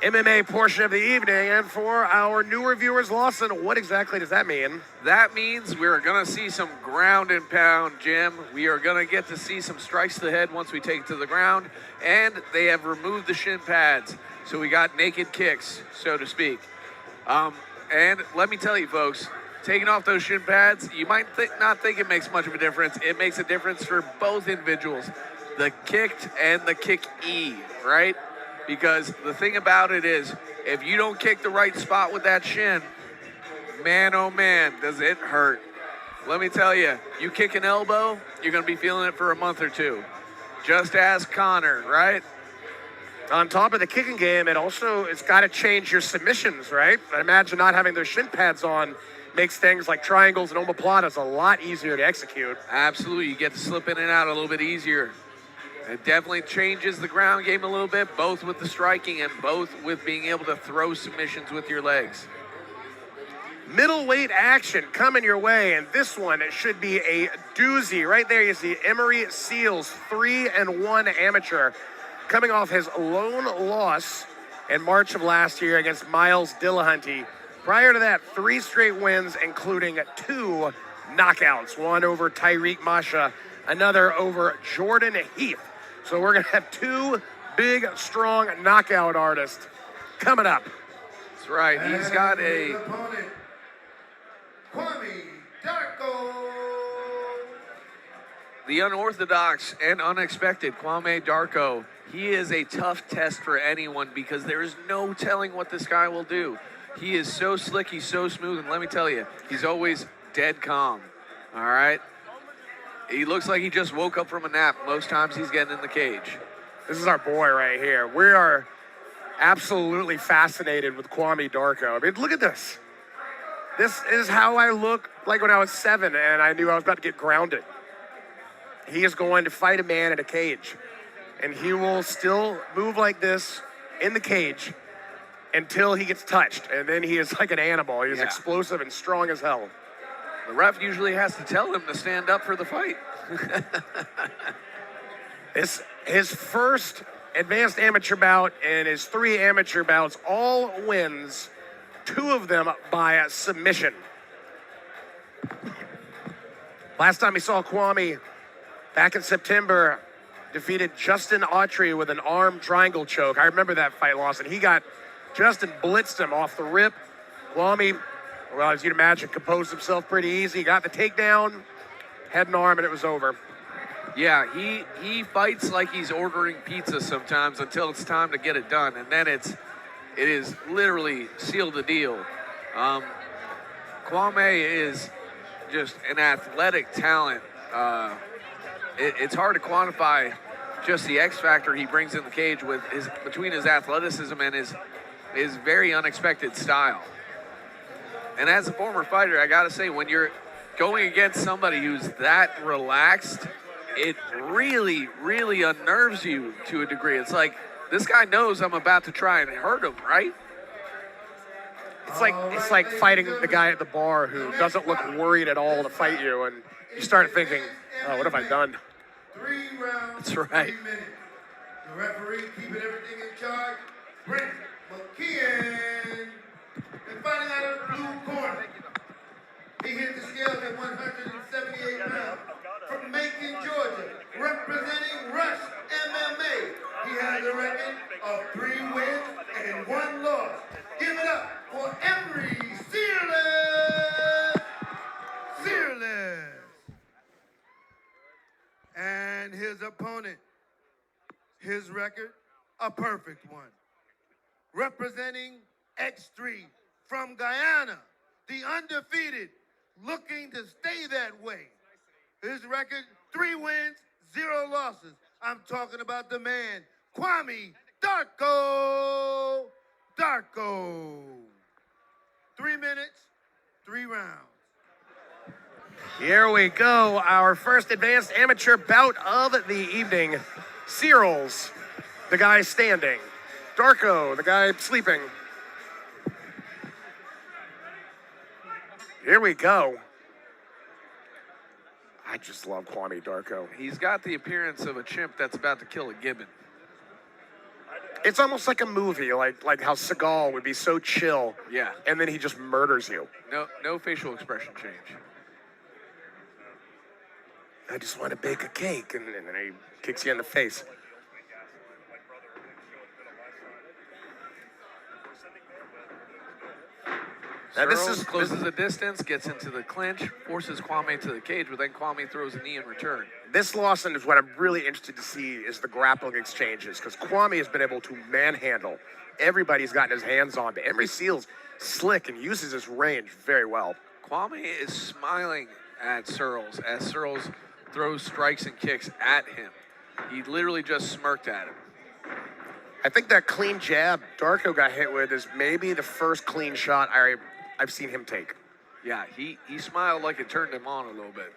MMA portion of the evening. And for our newer viewers, Lawson, what exactly does that mean? That means we're going to see some ground and pound, Jim. We are going to get to see some strikes to the head once we take it to the ground. And they have removed the shin pads. So we got naked kicks, so to speak. And let me tell you, folks, taking off those shin pads, you might not think it makes much of a difference. It makes a difference for both individuals, the kicked and the kick-e, right? Because the thing about it is, if you don't kick the right spot with that shin, man, oh man, does it hurt. Let me tell you, you kick an elbow, you're going to be feeling it for a month or two. Just ask Connor, right? On top of the kicking game, it's got to change your submissions, right? I imagine not having those shin pads on makes things like triangles and omoplatas a lot easier to execute. Absolutely, you get to slip in and out a little bit easier. It definitely changes the ground game a little bit, both with the striking and both with being able to throw submissions with your legs. Middleweight action coming your way, and this one, it should be a doozy. Right there, you see Emory Searles, 3-1 amateur, coming off his lone loss in March of last year against Miles Dillahunty. Prior to that, 3 straight wins, including 2 knockouts. One over Tyreek Masha, another over Jordan Heath. So we're going to have 2 big, strong knockout artists coming up. That's right. He's got a... opponent, Kwame, Darko. The unorthodox and unexpected Kwame Darko. He is a tough test for anyone because there is no telling what this guy will do. He is so slick, he's so smooth, and let me tell you, he's always dead calm, all right? He looks like he just woke up from a nap most times he's getting in the cage. This is our boy right here. We are absolutely fascinated with Kwame Darko. I mean, look at this. This is how I look like when I was 7 and I knew I was about to get grounded. He is going to fight a man in a cage, and he will still move like this in the cage until he gets touched, and then he is like an animal. He's explosive and strong as hell. The ref usually has to tell him to stand up for the fight. His first advanced amateur bout and his 3 amateur bouts, all wins, 2 of them by submission. Last time we saw Kwame back in September, defeated Justin Autry with an arm triangle choke. I remember that fight, Lawson. Justin blitzed him off the rip. Kwame, well, as you'd imagine, composed himself pretty easy. Got the takedown, head and arm, and it was over. Yeah, he fights like he's ordering pizza sometimes until it's time to get it done, and then it is literally sealed the deal. Kwame is just an athletic talent. It's hard to quantify just the X factor he brings in the cage between his athleticism and his very unexpected style. And as a former fighter, I gotta say, when you're going against somebody who's that relaxed, it really, really unnerves you to a degree. It's like, this guy knows I'm about to try and hurt him, right? It's like fighting the guy at the bar who doesn't look worried at all to fight you, and you start thinking, oh, what have I done? 3 rounds, That's right. 3 minutes. The referee keeping everything in charge, Brent McKeon. And fighting out of the blue corner, he hit the scales at 178 pounds. From Macon, Georgia, representing Rush MMA. He has a record of 3 wins and 1 loss. Give it up for Emory Searles. Searles. And his opponent, his record, a perfect one. Representing X3 from Guyana, the undefeated, looking to stay that way. His record, 3 wins, 0 losses. I'm talking about the man, Kwame Darko. Darko. 3 minutes, 3 rounds. Here we go, our first advanced amateur bout of the evening. Searles, the guy standing. Darko, the guy sleeping. Here we go. I just love Kwame Darko. He's got the appearance of a chimp that's about to kill a gibbon. It's almost like a movie, like how Seagal would be so chill, Yeah. and then he just murders you. No facial expression change. I just want to bake a cake, and then he kicks you in the face. Searles closes the distance, gets into the clinch, forces Kwame to the cage, but then Kwame throws a knee in return. This, Lawson, is what I'm really interested to see is the grappling exchanges, because Kwame has been able to manhandle everybody's gotten his hands on. But Emory Searles slick and uses his range very well. Kwame is smiling at Searles as Searles throws strikes and kicks at him. He literally just smirked at him. I think that clean jab Darko got hit with is maybe the first clean shot I've seen him take. Yeah, he smiled like it turned him on a little bit.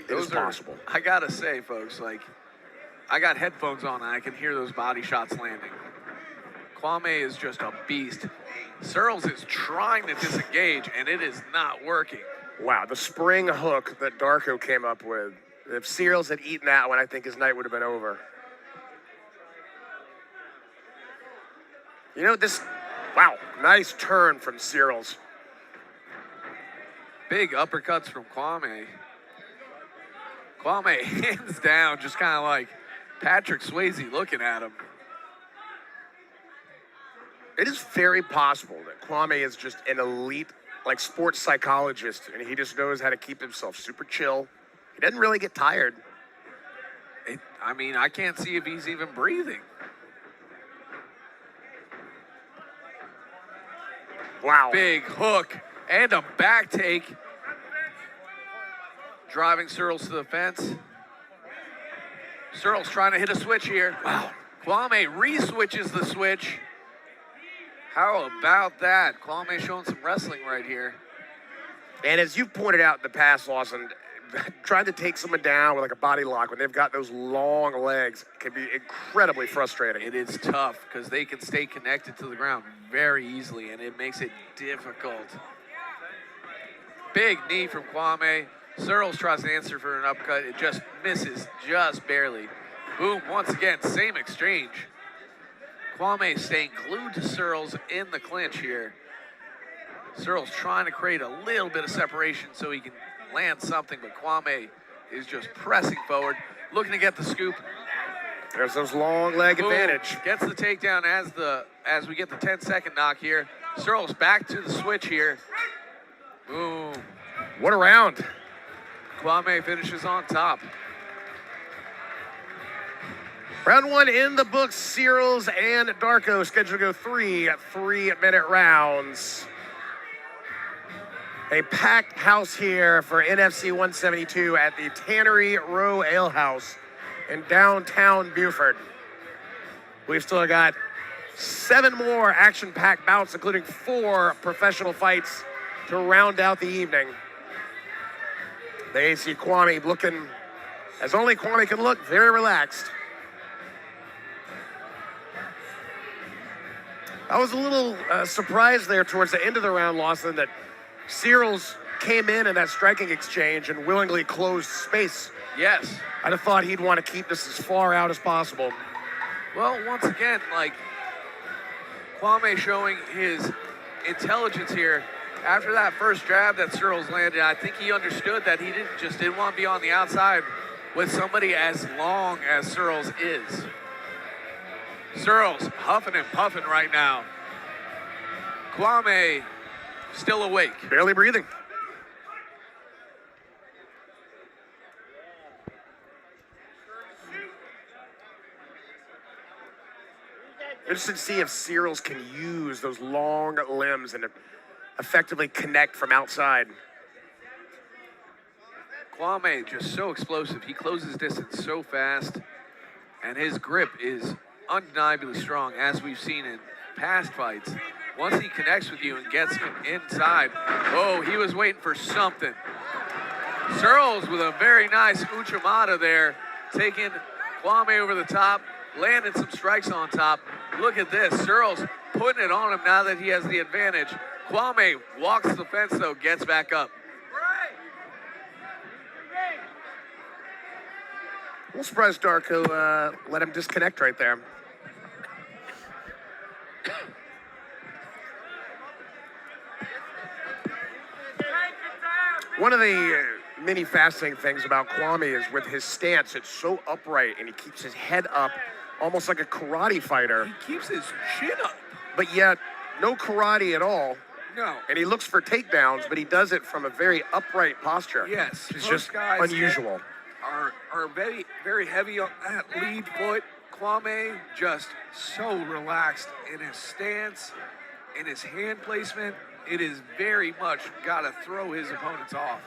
It was possible. I gotta say, folks, like, I got headphones on and I can hear those body shots landing. Kwame is just a beast. Searles is trying to disengage and it is not working. Wow, the spring hook that Darko came up with. If Searles had eaten that one, I think his night would have been over. You know, wow, nice turn from Searles. Big uppercuts from Kwame. Kwame, hands down, just kind of like Patrick Swayze looking at him. It is very possible that Kwame is just an elite, like, sports psychologist, and he just knows how to keep himself super chill. He doesn't really get tired. I mean, I can't see if he's even breathing. Wow. Big hook and a back take. Driving Searles to the fence. Searles trying to hit a switch here. Wow. Kwame re-switches the switch. How about that? Kwame showing some wrestling right here. And as you've pointed out in the past, Lawson, trying to take someone down with like a body lock when they've got those long legs can be incredibly frustrating. It is tough because they can stay connected to the ground very easily, and it makes it difficult. Big knee from Kwame. Searles tries to answer for an uppercut. It just misses, just barely. Boom, once again, same exchange. Kwame staying glued to Searles in the clinch here. Searles trying to create a little bit of separation so he can land something, but Kwame is just pressing forward, looking to get the scoop. There's those long leg Boom. advantage. Gets the takedown as we get the 10-second knock here. Searles back to the switch here. Boom. What a round. Kwame finishes on top. Round one in the books. Searles and Darko scheduled to go 3 3-minute rounds. A packed house here for NFC 172 at the Tannery Row Ale House in downtown Beaufort. We've still got 7 more action-packed bouts, including 4 professional fights to round out the evening. They see Kwame looking, as only Kwame can look, very relaxed. I was a little surprised there towards the end of the round, Lawson, that Searles came in that striking exchange and willingly closed space. Yes. I'd have thought he'd want to keep this as far out as possible. Well, once again, like, Kwame showing his intelligence here. After that first jab that Searles landed, I think he understood that he didn't want to be on the outside with somebody as long as Searles is. Searles huffing and puffing right now. Kwame still awake. Barely breathing. Interested to see if Searles can use those long limbs and effectively connect from outside. Kwame just so explosive. He closes distance so fast, and his grip is undeniably strong, as we've seen in past fights. Once he connects with you and gets inside, oh, he was waiting for something. Searles with a very nice Uchimata there, taking Kwame over the top, landing some strikes on top. Look at this, Searles putting it on him now that he has the advantage. Kwame walks the fence though, gets back up. A little surprised Darko let him disconnect right there. One of the many fascinating things about Kwame is with his stance, it's so upright and he keeps his head up almost like a karate fighter, He keeps his chin up. but yet no karate at all. No. And he looks for takedowns, but he does it from a very upright posture. Yes. It's most just guys unusual. Are very, very heavy on that lead foot. Kwame just so relaxed in his stance, in his hand placement. It is very much got to throw his opponents off.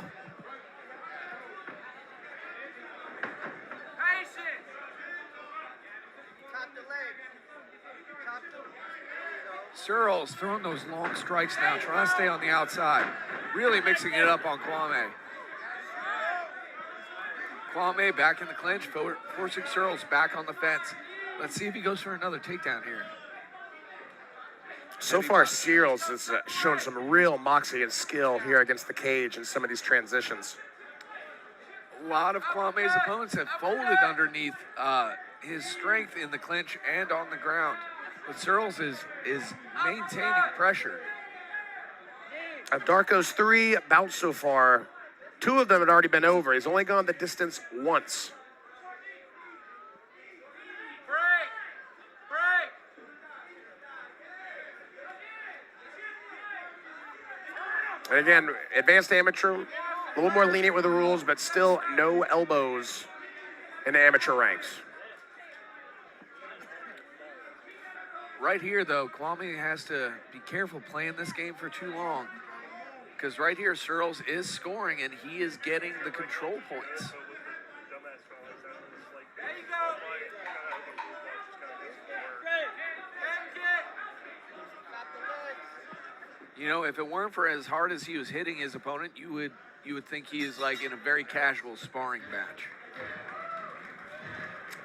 Searles throwing those long strikes now, trying to stay on the outside. Really mixing it up on Kwame. Kwame back in the clinch, forcing Searles back on the fence. Let's see if he goes for another takedown here. So far, Searles has shown some real moxie and skill here against the cage in some of these transitions. A lot of Kwame's opponents have folded underneath his strength in the clinch and on the ground. But Searles is maintaining pressure. Of Darko's 3 bouts so far, 2 of them had already been over. He's only gone the distance once. And again, advanced amateur, a little more lenient with the rules, but still no elbows in the amateur ranks. Right here, though, Kwame has to be careful playing this game for too long. Because right here, Searles is scoring, and he is getting the control points. You know, if it weren't for as hard as he was hitting his opponent, you would think he is like in a very casual sparring match.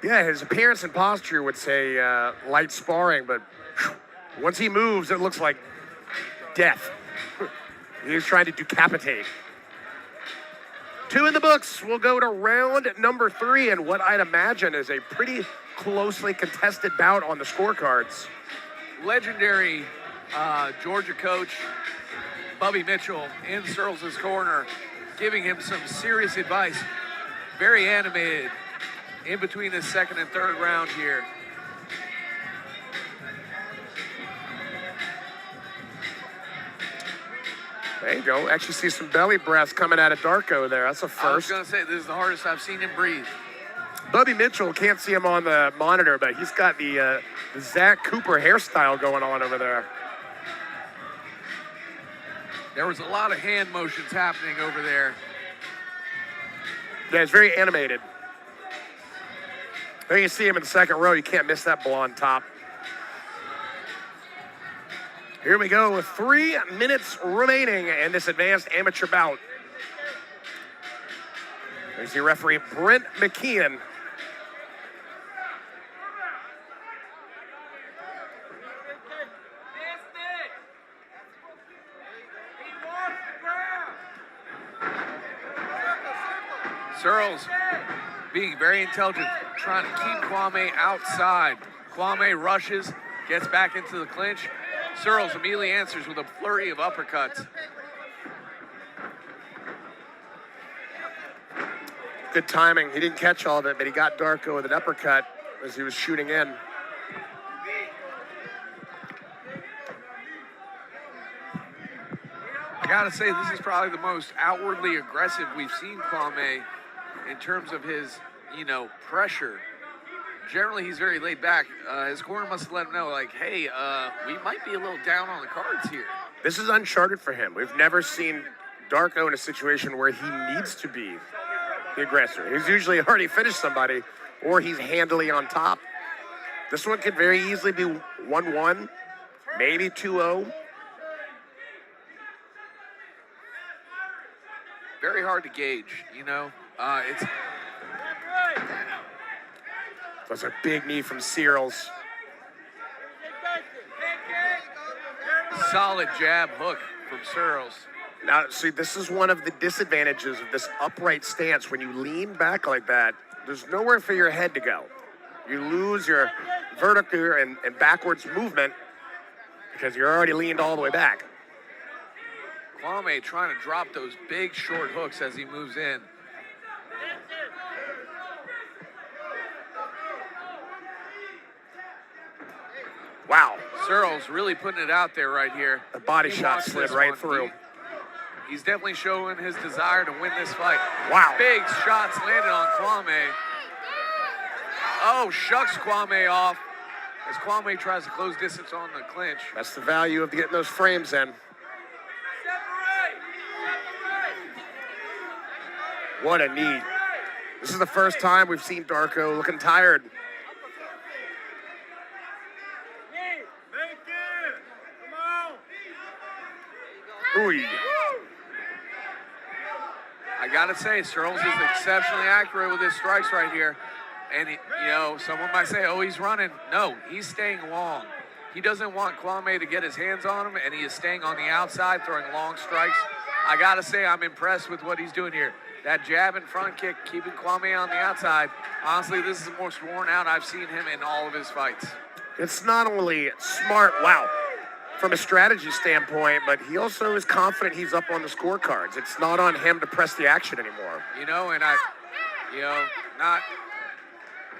Yeah, his appearance and posture would say light sparring, but once he moves, it looks like death. He's trying to decapitate. 2 in the books. We'll go to round number 3, and what I'd imagine is a pretty closely contested bout on the scorecards. Legendary Georgia coach Bubby Mitchell in Searles' corner, giving him some serious advice. Very animated in between the second and third round here. There you go. Actually see some belly breaths coming out of Darko there. That's a I was first. going to say, this is the hardest I've seen him breathe. Bubby Mitchell, can't see him on the monitor, but he's got the Zach Cooper hairstyle going on over there. There was a lot of hand motions happening over there. Yeah, he's very animated. There you see him in the second row. You can't miss that blonde top. Here we go with 3 minutes remaining in this advanced amateur bout. There's the referee, Brent McKeon. Searles being very intelligent, trying to keep Kwame outside. Kwame rushes, gets back into the clinch. Searles immediately answers with a flurry of uppercuts. Good timing. He didn't catch all of it, but he got Darko with an uppercut as he was shooting in. I gotta say, this is probably the most outwardly aggressive we've seen Kwame in terms of his, pressure. Generally, he's very laid back. His corner must have let him know, like, hey, we might be a little down on the cards here. This is uncharted for him. We've never seen Darko in a situation where he needs to be the aggressor. He's usually already finished somebody, or he's handily on top. This one could very easily be 1-1, maybe 2-0. Very hard to gauge, it's That's a big knee from Searles. solid jab hook from Searles. Now, see, this is one of the disadvantages of this upright stance. When you lean back like that, there's nowhere for your head to go. You lose your vertical and backwards movement because you're already leaned all the way back. Kwame trying to drop those big short hooks as he moves in. Wow. Searles really putting it out there right here. The body He shot wants slid this right one. through. He's definitely showing his desire to win this fight. Wow. Big shots landed on Kwame. Oh, shucks Kwame off as Kwame tries to close distance on the clinch. That's the value of getting those frames in. What a knee. This is the first time we've seen Darko looking tired. Ooh. I gotta say, Searles is exceptionally accurate with his strikes right here. And, someone might say, oh, he's running. No, he's staying long. He doesn't want Kwame to get his hands on him, and he is staying on the outside, throwing long strikes. I gotta say, I'm impressed with what he's doing here. That jab and front kick, keeping Kwame on the outside. Honestly, this is the most worn out I've seen him in all of his fights. It's not only smart, from a strategy standpoint, but he also is confident he's up on the scorecards. It's not on him to press the action anymore.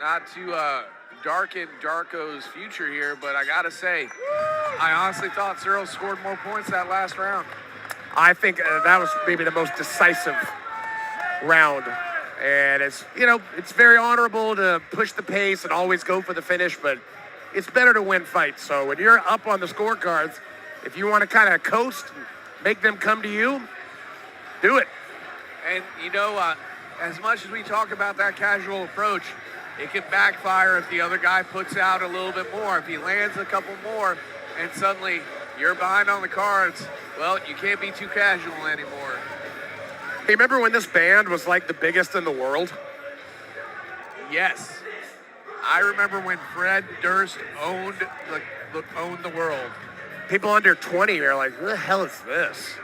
Not to darken Darko's future here, but I gotta say, I honestly thought Searles scored more points that last round. I think that was maybe the most decisive round. And it's very honorable to push the pace and always go for the finish, but it's better to win fights. So when you're up on the scorecards, if you want to kind of coast and make them come to you, do it. And, as much as we talk about that casual approach, it can backfire if the other guy puts out a little bit more. If he lands a couple more and suddenly you're behind on the cards, well, you can't be too casual anymore. Hey, remember when this band was like the biggest in the world? Yes. I remember when Fred Durst owned the world. People under 20 are like, who the hell is this?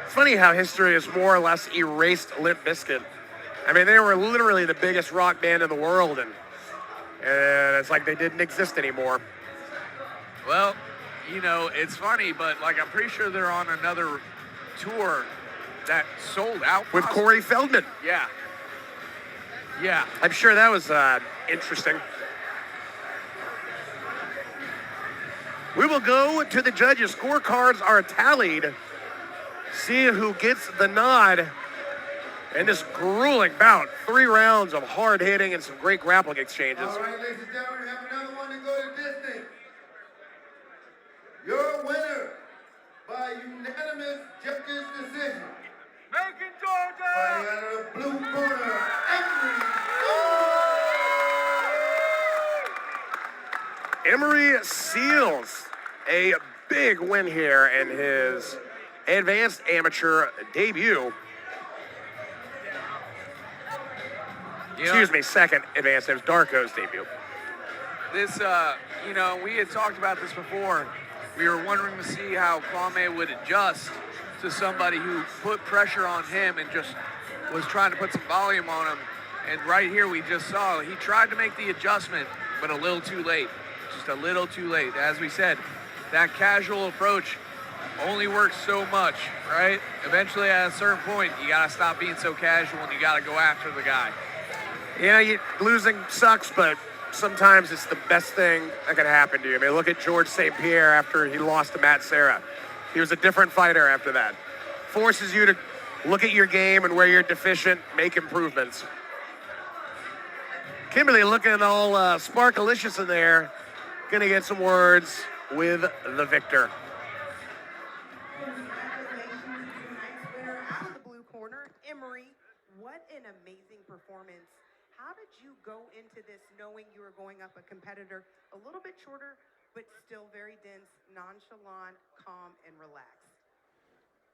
It's funny how history has more or less erased Limp Bizkit. I mean, they were literally the biggest rock band in the world, and it's like they didn't exist anymore. Well, it's funny, but I'm pretty sure they're on another tour that sold out. With Corey Feldman. Yeah. Yeah. I'm sure that was interesting. We will go to the judges. Scorecards are tallied. See who gets the nod in this grueling bout. 3 rounds of hard hitting and some great grappling exchanges. All right, ladies and gentlemen, we have another one to go the distance. Your winner by unanimous judges' decision. Macon, Georgia! Fighting out of the blue corner, Emory Searles, a big win here in his advanced amateur debut. Excuse me, second advanced. It was Darko's debut. This, we had talked about this before. We were wondering to see how Kwame would adjust to somebody who put pressure on him and just was trying to put some volume on him. And right here we just saw he tried to make the adjustment, but a little too late. Just a little too late. As we said, that casual approach only works so much, right? Eventually at a certain point, you got to stop being so casual and you got to go after the guy. Yeah, losing sucks, but sometimes it's the best thing that can happen to you. I mean, look at George St. Pierre after he lost to Matt Serra. He was a different fighter after that. Forces you to look at your game and where you're deficient, make improvements. Kimberly looking all sparkalicious in there. Gonna get some words with the victor. Congratulations to tonight's winner out of the blue corner, Emory. What an amazing performance. How did you go into this knowing you were going up a competitor a little bit shorter, but still very dense, nonchalant, calm, and relaxed?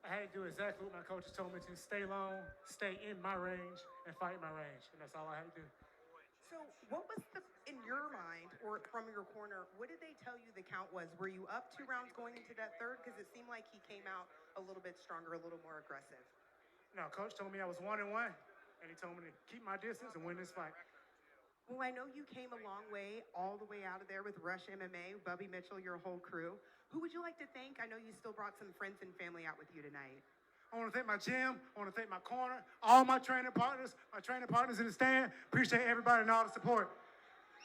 I had to do exactly what my coaches told me to: stay long, stay in my range, and fight my range. And that's all I had to do. So what was in your mind, or from your corner, what did they tell you the count was? Were you up 2 rounds going into that third? Because it seemed like he came out a little bit stronger, a little more aggressive. No, coach told me I was 1-1, and he told me to keep my distance and win this fight. Well, I know you came a long way, all the way out of there with Rush MMA, Bubby Mitchell, your whole crew. Who would you like to thank? I know you still brought some friends and family out with you tonight. I want to thank my gym. I want to thank my corner, all my training partners in the stand. Appreciate everybody and all the support.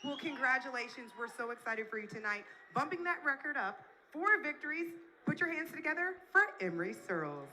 Well, congratulations. We're so excited for you tonight. Bumping that record up, 4 victories. Put your hands together for Emory Searles.